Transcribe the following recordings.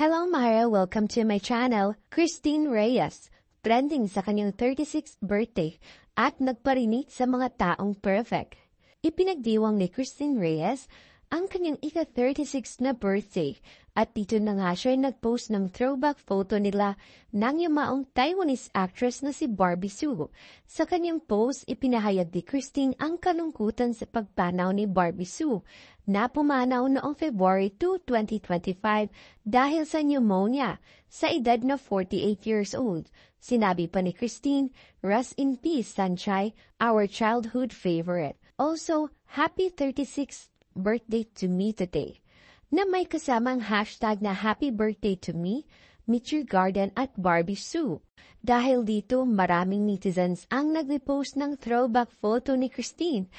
Hello Mara, welcome to my channel. Christine Reyes, trending sa kanyang 36th birthday at nagparinit sa mga taong perfect. Ipinagdiwang ni Christine Reyes ang kanyang ika-36 na birthday at dito na nga siya nag-post ng throwback photo nila ng yumaong Taiwanese actress na si Barbie Hsu. Sa kanyang post, ipinahayag ni Christine ang kalungkutan sa pagpanaw ni Barbie Hsu na pumanaw noong February 2, 2025 dahil sa pneumonia sa edad na 48 years old. Sinabi pa ni Christine, "Rest in peace, Sanchai, our childhood favorite. Also, happy 36th birthday to me today," na may kasamang hashtag na happy birthday to me, Meet Your Garden at Barbie Hsu. Dahil dito, maraming netizens ang nag-repost ng throwback photo ni Christine.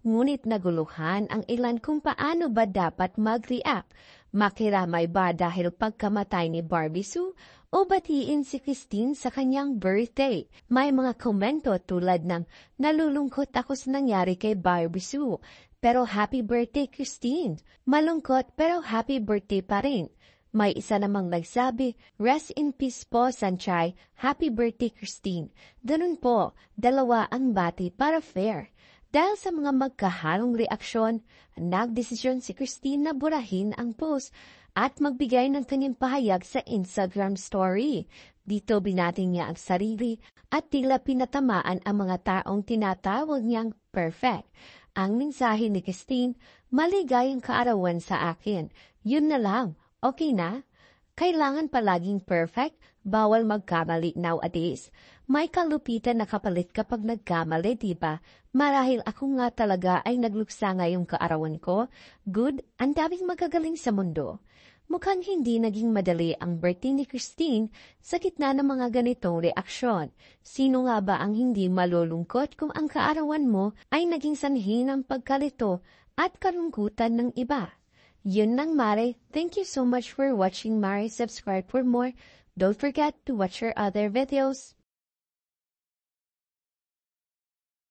Ngunit naguluhan ang ilan kung paano ba dapat mag-react. Makiramay ba dahil pagkamatay ni Barbie Hsu o batiin si Christine sa kanyang birthday? May mga komento tulad ng, "Nalulungkot ako sa nangyari kay Barbie Hsu, pero happy birthday Christine. Malungkot pero happy birthday pa rin." May isa namang nagsabi, "Rest in peace po, Sanchai. Happy birthday, Christine." Ganun po, dalawa ang bati para fair. Dahil sa mga magkahalong reaksyon, nagdesisyon si Christine na burahin ang post at magbigay ng kanyang pahayag sa Instagram story. Dito binating niya ang sarili at tila pinatamaan ang mga taong tinatawag niyang perfect. Ang mensahe ni Christine, "Maligayang kaarawan sa akin. Yun na lang. Okay na? Kailangan palaging perfect, bawal magkamali nowadays. May kalupitan na kapalit kapag nagkamali, diba? Marahil ako nga talaga ay nagluksa ngayong kaarawan ko. Good, ang daming magagaling sa mundo." Mukhang hindi naging madali ang birthday ni Christine sa gitna ng mga ganitong reaksyon. Sino nga ba ang hindi malulungkot kung ang kaarawan mo ay naging sanhi ng pagkalito at kalungkutan ng iba? Yun lang, Mare. Thank you so much for watching, Mare. Subscribe for more. Don't forget to watch our other videos.